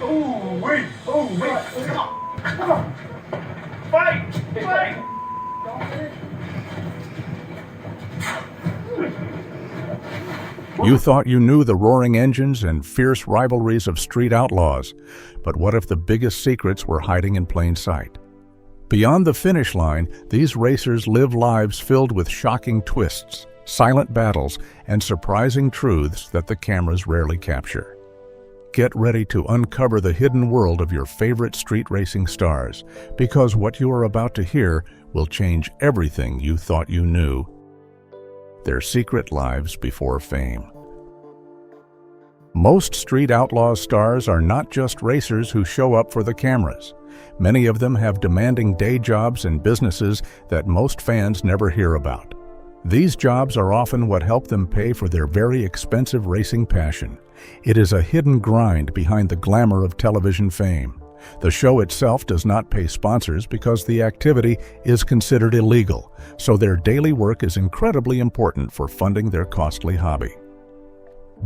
Oh, wait. Oh, wait. Come on. Come on. Fight. Fight. You thought you knew the roaring engines and fierce rivalries of Street Outlaws, but what if the biggest secrets were hiding in plain sight? Beyond the finish line, these racers live lives filled with shocking twists, silent battles, and surprising truths that the cameras rarely capture. Get ready to uncover the hidden world of your favorite street racing stars, because what you are about to hear will change everything you thought you knew. Their secret lives before fame. Most Street Outlaws stars are not just racers who show up for the cameras. Many of them have demanding day jobs and businesses that most fans never hear about. These jobs are often what help them pay for their very expensive racing passion. It is a hidden grind behind the glamour of television fame. The show itself does not pay sponsors because the activity is considered illegal, so their daily work is incredibly important for funding their costly hobby.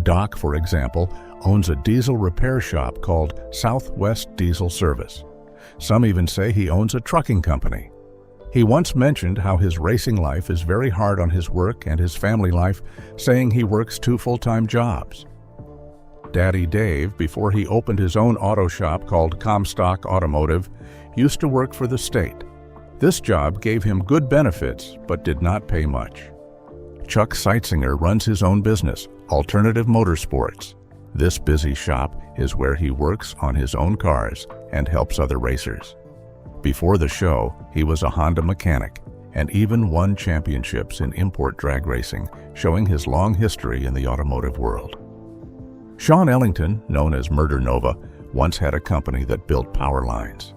Doc, for example, owns a diesel repair shop called Southwest Diesel Service. Some even say he owns a trucking company. He once mentioned how his racing life is very hard on his work and his family life, saying he works 2 full-time jobs. Daddy Dave, before he opened his own auto shop called Comstock Automotive, used to work for the state. This job gave him good benefits, but did not pay much. Chuck Seitzinger runs his own business, Alternative Motorsports. This busy shop is where he works on his own cars and helps other racers. Before the show, he was a Honda mechanic and even won championships in import drag racing, showing his long history in the automotive world. Sean Ellington, known as Murder Nova, once had a company that built power lines.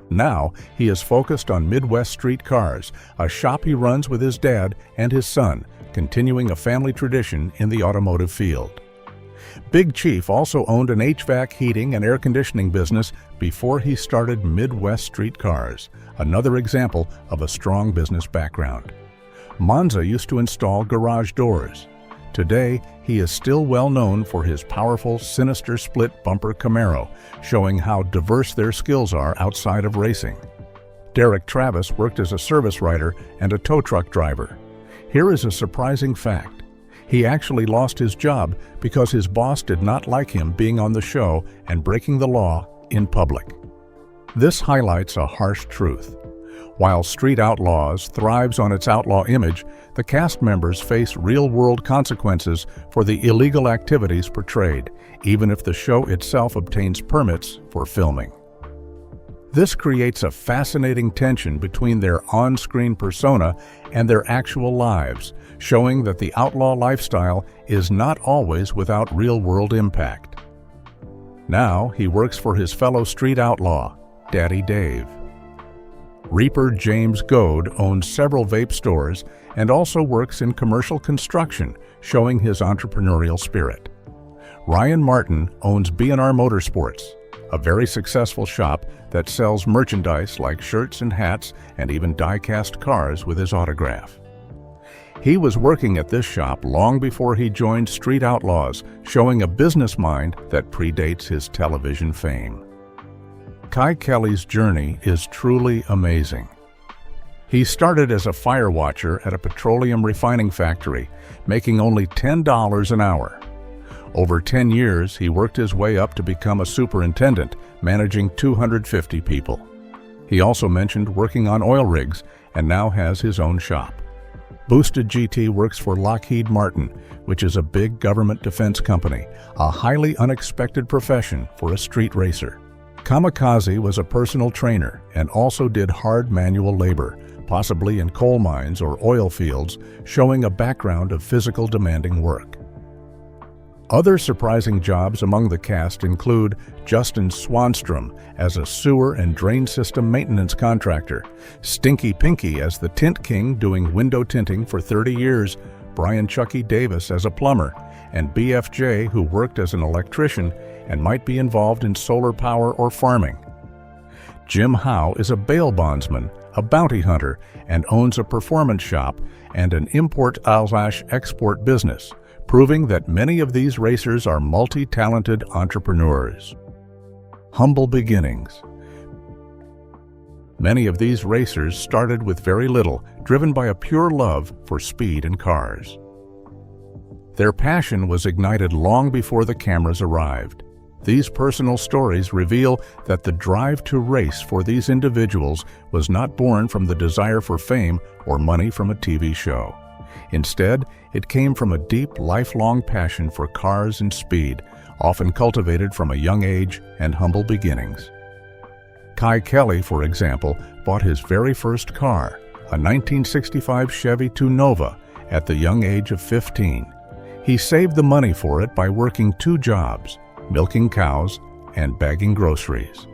Now, he is focused on Midwest Street Cars, a shop he runs with his dad and his son, continuing a family tradition in the automotive field. Big Chief also owned an HVAC heating and air conditioning business before he started Midwest Street Cars, another example of a strong business background. Monza used to install garage doors. Today, he is still well known for his powerful, sinister split bumper Camaro, showing how diverse their skills are outside of racing. Derek Travis worked as a service writer and a tow truck driver. Here is a surprising fact. He actually lost his job because his boss did not like him being on the show and breaking the law in public. This highlights a harsh truth. While Street Outlaws thrives on its outlaw image, the cast members face real-world consequences for the illegal activities portrayed, even if the show itself obtains permits for filming. This creates a fascinating tension between their on-screen persona and their actual lives, showing that the outlaw lifestyle is not always without real-world impact. Now he works for his fellow street outlaw, Daddy Dave. Reaper James Goad owns several vape stores and also works in commercial construction, showing his entrepreneurial spirit. Ryan Martin owns B&R Motorsports, a very successful shop that sells merchandise like shirts and hats and even die-cast cars with his autograph. He was working at this shop long before he joined Street Outlaws, showing a business mind that predates his television fame. Kai Kelly's journey is truly amazing. He started as a fire watcher at a petroleum refining factory, making only $10 an hour. Over 10 years, he worked his way up to become a superintendent, managing 250 people. He also mentioned working on oil rigs and now has his own shop. Boosted GT works for Lockheed Martin, which is a big government defense company, a highly unexpected profession for a street racer. Kamikaze was a personal trainer and also did hard manual labor, possibly in coal mines or oil fields, showing a background of physical demanding work. Other surprising jobs among the cast include Justin Swanstrom as a sewer and drain system maintenance contractor, Stinky Pinky as the Tint King doing window tinting for 30 years, Brian Chucky Davis as a plumber, and BFJ who worked as an electrician and might be involved in solar power or farming. Jim Howe is a bail bondsman, a bounty hunter, and owns a performance shop and an import/export business, proving that many of these racers are multi-talented entrepreneurs. Humble beginnings. Many of these racers started with very little, driven by a pure love for speed and cars. Their passion was ignited long before the cameras arrived. These personal stories reveal that the drive to race for these individuals was not born from the desire for fame or money from a TV show. Instead, it came from a deep, lifelong passion for cars and speed, often cultivated from a young age and humble beginnings. Kai Kelly, for example, bought his very first car, a 1965 Chevy 2 Nova, at the young age of 15. He saved the money for it by working 2 jobs, milking cows and bagging groceries.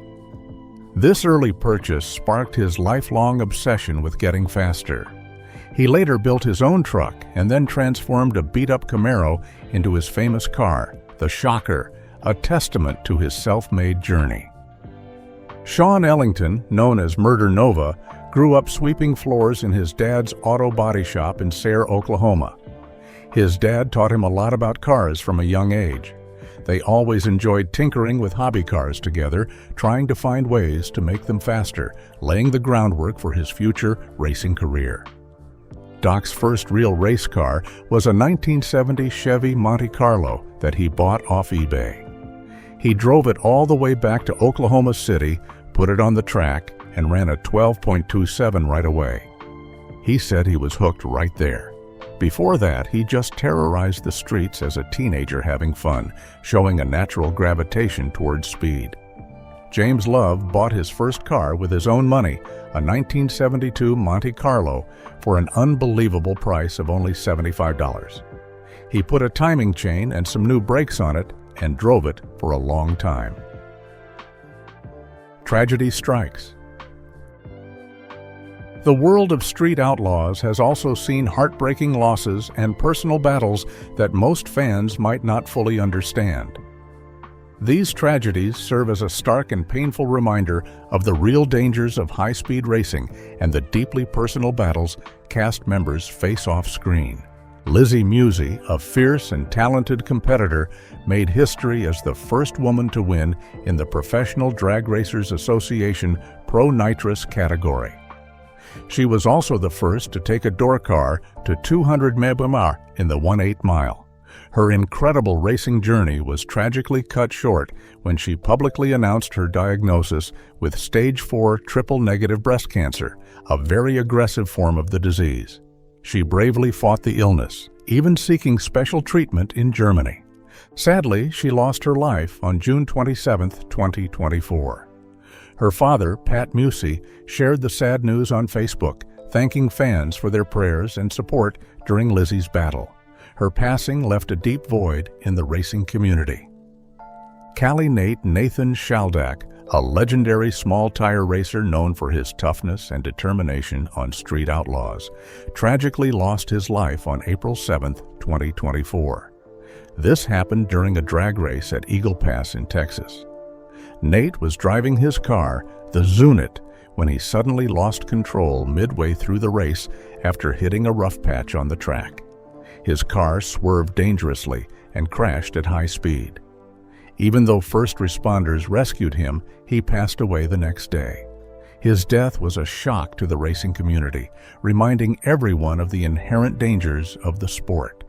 This early purchase sparked his lifelong obsession with getting faster. He later built his own truck and then transformed a beat-up Camaro into his famous car, the Shocker, a testament to his self-made journey. Sean Ellington, known as Murder Nova, grew up sweeping floors in his dad's auto body shop in Sayre, Oklahoma. His dad taught him a lot about cars from a young age. They always enjoyed tinkering with hobby cars together, trying to find ways to make them faster, laying the groundwork for his future racing career. Doc's first real race car was a 1970 Chevy Monte Carlo that he bought off eBay. He drove it all the way back to Oklahoma City, put it on the track, and ran a 12.27 right away. He said he was hooked right there. Before that, he just terrorized the streets as a teenager having fun, showing a natural gravitation towards speed. James Love bought his first car with his own money, a 1972 Monte Carlo, for an unbelievable price of only $75. He put a timing chain and some new brakes on it and drove it for a long time. Tragedy strikes. The world of Street Outlaws has also seen heartbreaking losses and personal battles that most fans might not fully understand. These tragedies serve as a stark and painful reminder of the real dangers of high-speed racing and the deeply personal battles cast members face off-screen. Lizzie Musey, a fierce and talented competitor, made history as the first woman to win in the Professional Drag Racers Association Pro Nitrous category. She was also the first to take a door car to 200 mph in the 1/8 mile. Her incredible racing journey was tragically cut short when she publicly announced her diagnosis with stage 4 triple-negative breast cancer, a very aggressive form of the disease. She bravely fought the illness, even seeking special treatment in Germany. Sadly, she lost her life on June 27, 2024. Her father, Pat Musey, shared the sad news on Facebook, thanking fans for their prayers and support during Lizzie's battle. Her passing left a deep void in the racing community. Cali Nate Nathan Shaldak, a legendary small-tire racer known for his toughness and determination on Street Outlaws, tragically lost his life on April 7, 2024. This happened during a drag race at Eagle Pass in Texas. Nate was driving his car, the Zunit, when he suddenly lost control midway through the race after hitting a rough patch on the track. His car swerved dangerously and crashed at high speed. Even though first responders rescued him, he passed away the next day. His death was a shock to the racing community, reminding everyone of the inherent dangers of the sport.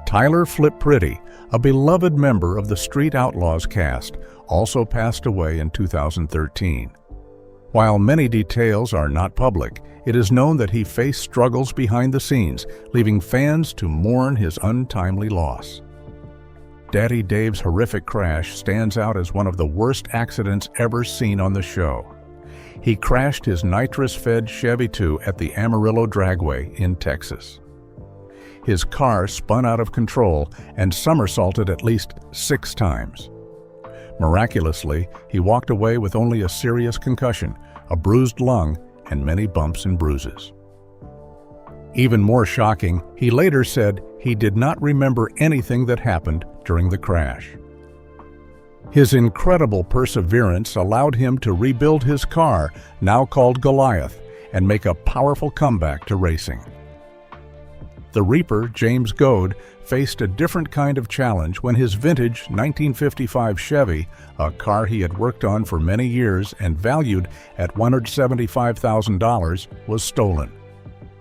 Tyler Flip Pretty, a beloved member of the Street Outlaws cast, also passed away in 2013. While many details are not public, it is known that he faced struggles behind the scenes, leaving fans to mourn his untimely loss. Daddy Dave's horrific crash stands out as one of the worst accidents ever seen on the show. He crashed his nitrous-fed Chevy 2 at the Amarillo Dragway in Texas. His car spun out of control and somersaulted at least 6 times. Miraculously, he walked away with only a serious concussion, a bruised lung, and many bumps and bruises. Even more shocking, he later said he did not remember anything that happened during the crash. His incredible perseverance allowed him to rebuild his car, now called Goliath, and make a powerful comeback to racing. The Reaper, James Goad, faced a different kind of challenge when his vintage 1955 Chevy, a car he had worked on for many years and valued at $175,000, was stolen.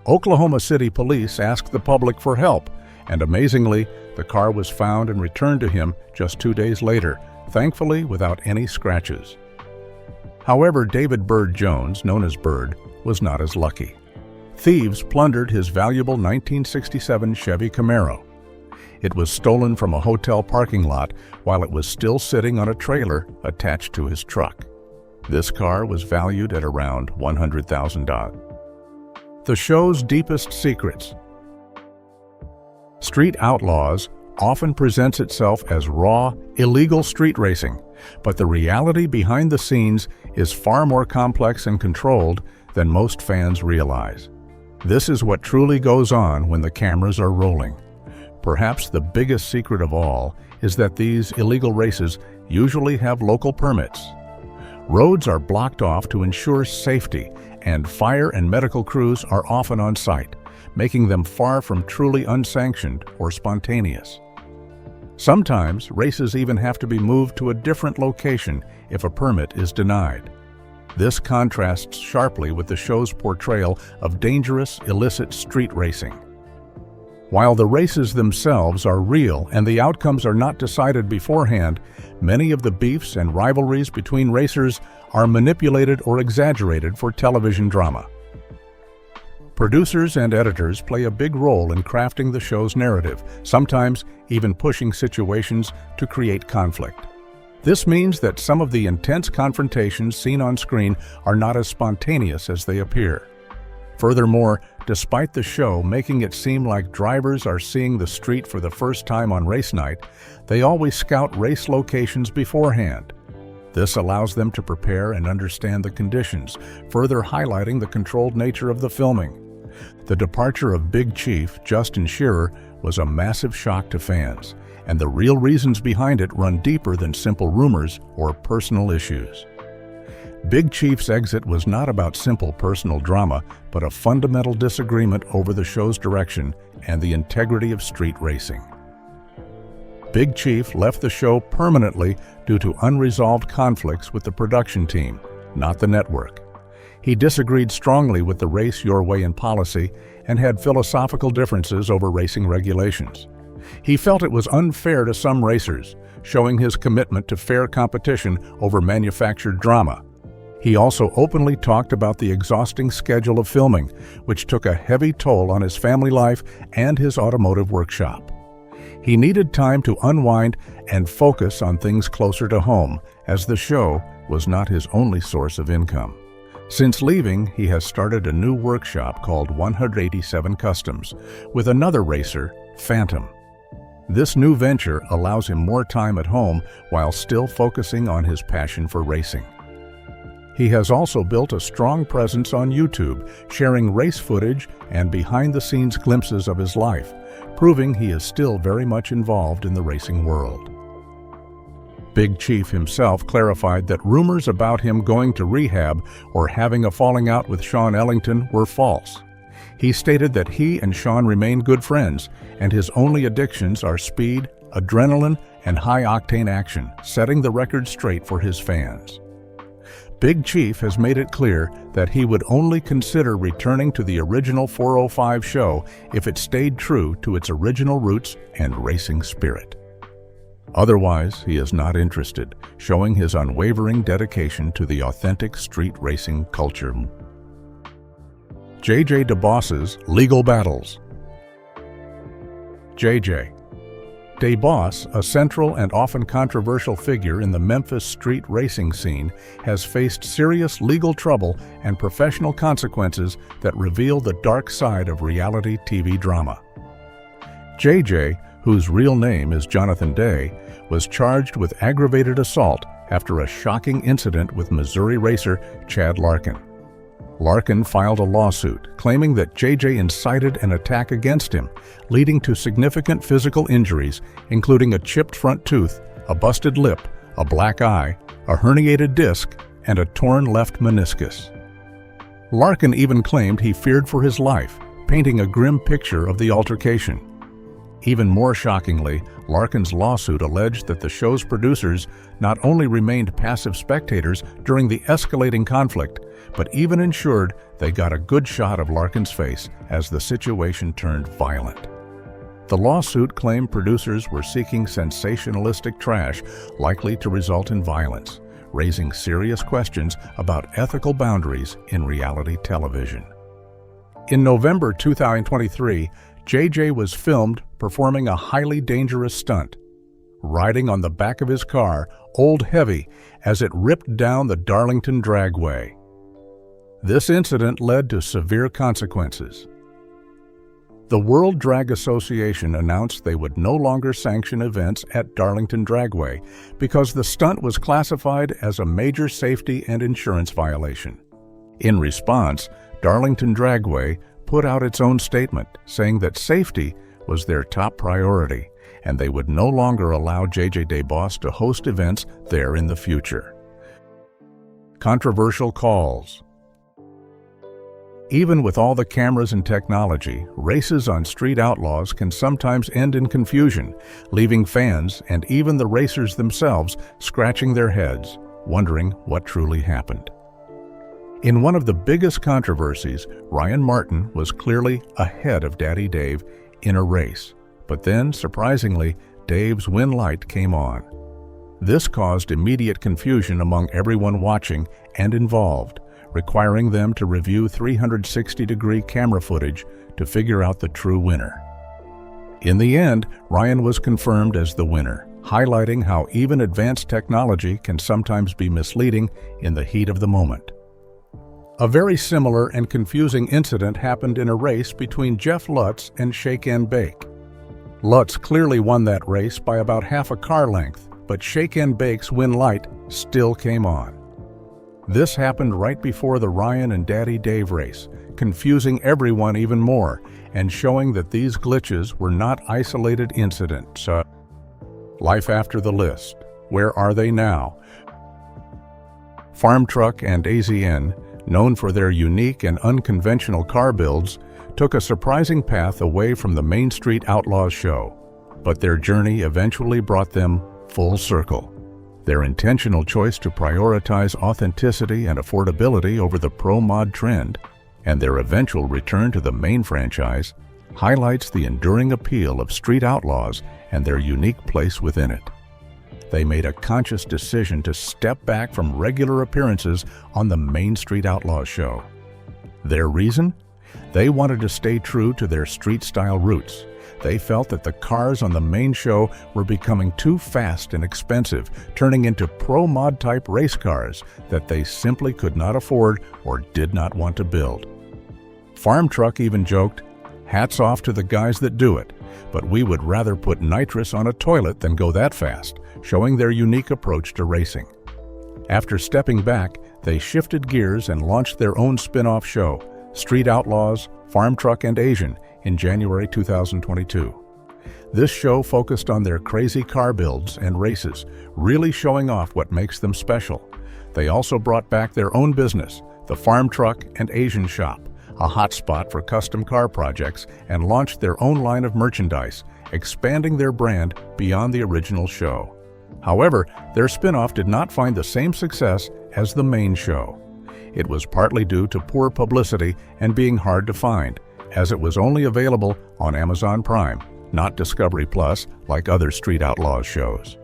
Oklahoma City police asked the public for help, and amazingly, the car was found and returned to him just 2 days later, thankfully without any scratches. However, David Bird Jones, known as Bird, was not as lucky. Thieves plundered his valuable 1967 Chevy Camaro. It was stolen from a hotel parking lot while it was still sitting on a trailer attached to his truck. This car was valued at around $100,000. The show's deepest secrets. Street Outlaws often presents itself as raw, illegal street racing, but the reality behind the scenes is far more complex and controlled than most fans realize. This is what truly goes on when the cameras are rolling. Perhaps the biggest secret of all is that these illegal races usually have local permits. Roads are blocked off to ensure safety, and fire and medical crews are often on site, making them far from truly unsanctioned or spontaneous. Sometimes races even have to be moved to a different location if a permit is denied. This contrasts sharply with the show's portrayal of dangerous, illicit street racing. While the races themselves are real and the outcomes are not decided beforehand, many of the beefs and rivalries between racers are manipulated or exaggerated for television drama. Producers and editors play a big role in crafting the show's narrative, sometimes even pushing situations to create conflict. This means that some of the intense confrontations seen on screen are not as spontaneous as they appear. Furthermore, despite the show making it seem like drivers are seeing the street for the first time on race night, they always scout race locations beforehand. This allows them to prepare and understand the conditions, further highlighting the controlled nature of the filming. The departure of Big Chief, Justin Shearer, was a massive shock to fans, and the real reasons behind it run deeper than simple rumors or personal issues. Big Chief's exit was not about simple personal drama, but a fundamental disagreement over the show's direction and the integrity of street racing. Big Chief left the show permanently due to unresolved conflicts with the production team, not the network. He disagreed strongly with the Race Your Way in policy and had philosophical differences over racing regulations. He felt it was unfair to some racers, showing his commitment to fair competition over manufactured drama. He also openly talked about the exhausting schedule of filming, which took a heavy toll on his family life and his automotive workshop. He needed time to unwind and focus on things closer to home, as the show was not his only source of income. Since leaving, he has started a new workshop called 187 Customs with another racer, Phantom. This new venture allows him more time at home while still focusing on his passion for racing. He has also built a strong presence on YouTube, sharing race footage and behind-the-scenes glimpses of his life, proving he is still very much involved in the racing world. Big Chief himself clarified that rumors about him going to rehab or having a falling out with Sean Ellington were false. He stated that he and Sean remain good friends, and his only addictions are speed, adrenaline, and high-octane action, setting the record straight for his fans. Big Chief has made it clear that he would only consider returning to the original 405 show if it stayed true to its original roots and racing spirit. Otherwise, he is not interested, showing his unwavering dedication to the authentic street racing culture. JJ DeBoss's Legal Battles. JJ DeBoss, a central and often controversial figure in the Memphis street racing scene, has faced serious legal trouble and professional consequences that reveal the dark side of reality TV drama. JJ, whose real name is Jonathan Day, was charged with aggravated assault after a shocking incident with Missouri racer Chad Larkin. Larkin filed a lawsuit claiming that JJ incited an attack against him, leading to significant physical injuries, including a chipped front tooth, a busted lip, a black eye, a herniated disc, and a torn left meniscus. Larkin even claimed he feared for his life, painting a grim picture of the altercation. Even more shockingly, Larkin's lawsuit alleged that the show's producers not only remained passive spectators during the escalating conflict, but even ensured they got a good shot of Larkin's face as the situation turned violent. The lawsuit claimed producers were seeking sensationalistic trash likely to result in violence, raising serious questions about ethical boundaries in reality television. In November 2023, JJ was filmed performing a highly dangerous stunt, riding on the back of his car, Old Heavy, as it ripped down the Darlington Dragway. This incident led to severe consequences. The World Drag Association announced they would no longer sanction events at Darlington Dragway because the stunt was classified as a major safety and insurance violation. In response, Darlington Dragway put out its own statement saying that safety was their top priority and they would no longer allow JJ DeBoss to host events there in the future. Controversial calls. Even with all the cameras and technology, races on Street Outlaws can sometimes end in confusion, leaving fans and even the racers themselves scratching their heads, wondering what truly happened. In one of the biggest controversies, Ryan Martin was clearly ahead of Daddy Dave in a race, but then, surprisingly, Dave's win light came on. This caused immediate confusion among everyone watching and involved, requiring them to review 360-degree camera footage to figure out the true winner. In the end, Ryan was confirmed as the winner, highlighting how even advanced technology can sometimes be misleading in the heat of the moment. A very similar and confusing incident happened in a race between Jeff Lutz and Shake and Bake. Lutz clearly won that race by about half a car length, but Shake and Bake's win light still came on. This happened right before the Ryan and Daddy Dave race, confusing everyone even more and showing that these glitches were not isolated incidents. Life after the list. Where are they now? Farm Truck and AZN, known for their unique and unconventional car builds, took a surprising path away from the Main Street Outlaws show, but their journey eventually brought them full circle. Their intentional choice to prioritize authenticity and affordability over the pro-mod trend, and their eventual return to the main franchise, highlights the enduring appeal of Street Outlaws and their unique place within it. They made a conscious decision to step back from regular appearances on the Main Street Outlaws show. Their reason? They wanted to stay true to their street-style roots. They felt that the cars on the main show were becoming too fast and expensive, turning into pro-mod type race cars that they simply could not afford or did not want to build. Farm Truck even joked, "Hats off to the guys that do it, but we would rather put nitrous on a toilet than go that fast," showing their unique approach to racing. After stepping back, they shifted gears and launched their own spin-off show, Street Outlaws, Farm Truck and Asian, in January 2022. This show focused on their crazy car builds and races, really showing off what makes them special. They also brought back their own business, the Farm Truck and Asian Shop, a hotspot for custom car projects, and launched their own line of merchandise, expanding their brand beyond the original show. However, their spin-off did not find the same success as the main show. It was partly due to poor publicity and being hard to find, as it was only available on Amazon Prime, not Discovery Plus like other Street Outlaws shows.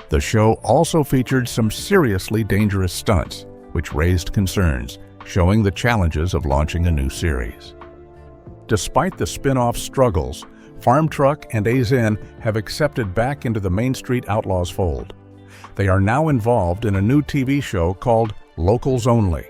The show also featured some seriously dangerous stunts, which raised concerns, showing the challenges of launching a new series. Despite the spin-off struggles, Farm Truck and AZN have accepted back into the Main Street Outlaws fold. They are now involved in a new TV show called Locals Only.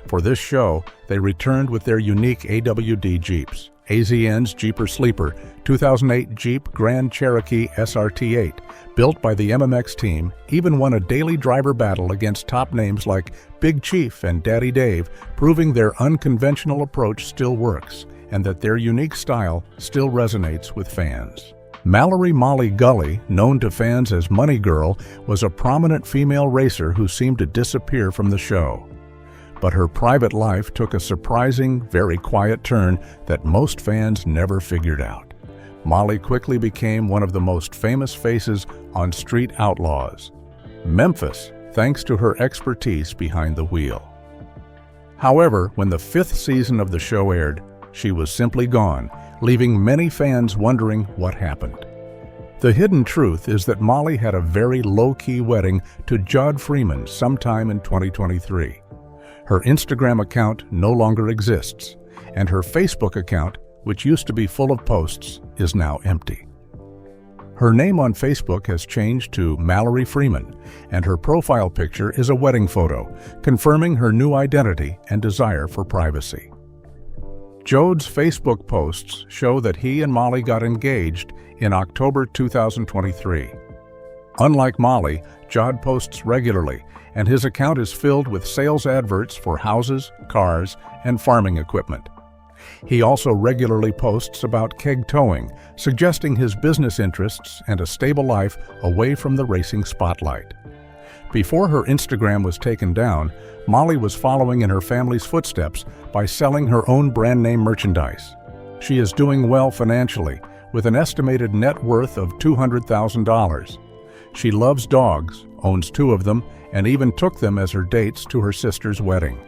For this show, they returned with their unique AWD Jeeps. AZN's Jeeper Sleeper 2008 Jeep Grand Cherokee SRT8, built by the MMX team, even won a daily driver battle against top names like Big Chief and Daddy Dave, proving their unconventional approach still works and that their unique style still resonates with fans. Mallory Molly Gully, known to fans as Money Girl, was a prominent female racer who seemed to disappear from the show. But her private life took a surprising, very quiet turn that most fans never figured out. Molly quickly became one of the most famous faces on Street Outlaws, Memphis, thanks to her expertise behind the wheel. However, when the 5th season of the show aired, she was simply gone, leaving many fans wondering what happened. The hidden truth is that Molly had a very low-key wedding to Judd Freeman sometime in 2023. Her Instagram account no longer exists, and her Facebook account, which used to be full of posts, is now empty. Her name on Facebook has changed to Mallory Freeman, and her profile picture is a wedding photo, confirming her new identity and desire for privacy. Jode's Facebook posts show that he and Molly got engaged in October 2023. Unlike Molly, Jod posts regularly, and his account is filled with sales adverts for houses, cars, and farming equipment. He also regularly posts about keg towing, suggesting his business interests and a stable life away from the racing spotlight. Before her Instagram was taken down, Molly was following in her family's footsteps by selling her own brand name merchandise. She is doing well financially, with an estimated net worth of $200,000. She loves dogs, owns 2 of them, and even took them as her dates to her sister's wedding.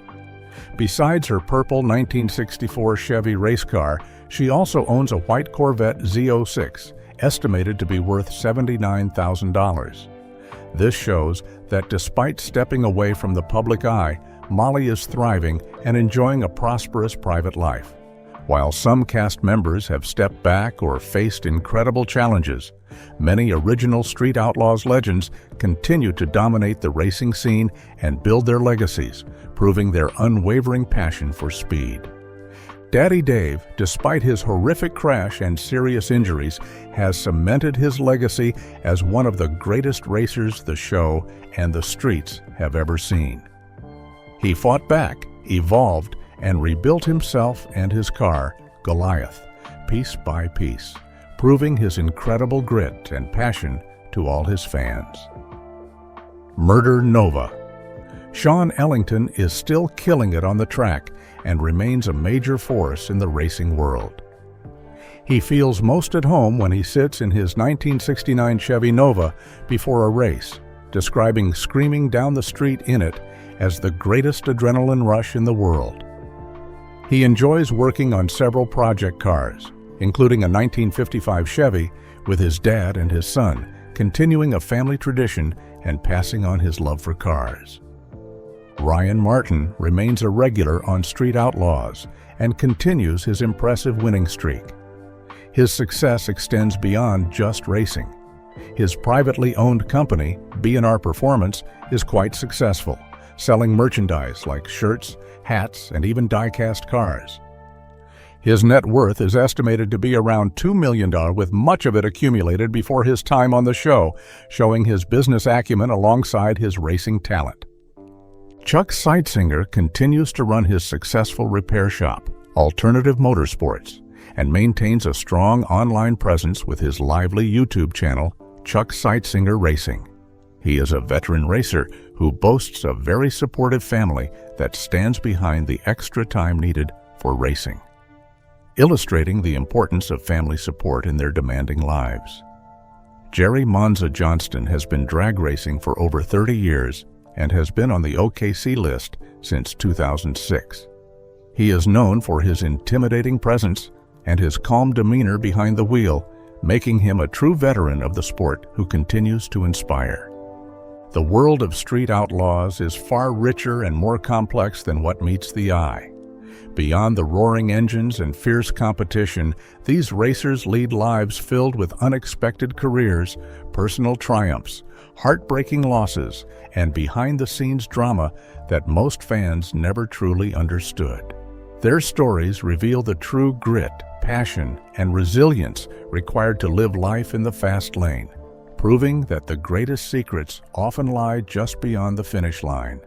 Besides her purple 1964 Chevy race car, she also owns a white Corvette Z06, estimated to be worth $79,000. This shows that despite stepping away from the public eye, Molly is thriving and enjoying a prosperous private life. While some cast members have stepped back or faced incredible challenges, many original Street Outlaws legends continue to dominate the racing scene and build their legacies, proving their unwavering passion for speed. Daddy Dave, despite his horrific crash and serious injuries, has cemented his legacy as one of the greatest racers the show and the streets have ever seen. He fought back, evolved, and rebuilt himself and his car, Goliath, piece by piece, proving his incredible grit and passion to all his fans. Murder Nova. Sean Ellington is still killing it on the track and remains a major force in the racing world. He feels most at home when he sits in his 1969 Chevy Nova before a race, describing screaming down the street in it as the greatest adrenaline rush in the world. He enjoys working on several project cars, including a 1955 Chevy, with his dad and his son, continuing a family tradition and passing on his love for cars. Ryan Martin remains a regular on Street Outlaws and continues his impressive winning streak. His success extends beyond just racing. His privately owned company, B&R Performance, is quite successful, selling merchandise like shirts, hats, and even die-cast cars. His net worth is estimated to be around $2 million, with much of it accumulated before his time on the show, showing his business acumen alongside his racing talent. Chuck Seitzinger continues to run his successful repair shop, Alternative Motorsports, and maintains a strong online presence with his lively YouTube channel, Chuck Seitzinger Racing. He is a veteran racer who boasts a very supportive family that stands behind the extra time needed for racing, illustrating the importance of family support in their demanding lives. Jerry Monza Johnston has been drag racing for over 30 years and has been on the OKC list since 2006. He is known for his intimidating presence and his calm demeanor behind the wheel, making him a true veteran of the sport who continues to inspire. The world of Street Outlaws is far richer and more complex than what meets the eye. Beyond the roaring engines and fierce competition, these racers lead lives filled with unexpected careers, personal triumphs, heartbreaking losses, and behind-the-scenes drama that most fans never truly understood. Their stories reveal the true grit, passion, and resilience required to live life in the fast lane, proving that the greatest secrets often lie just beyond the finish line.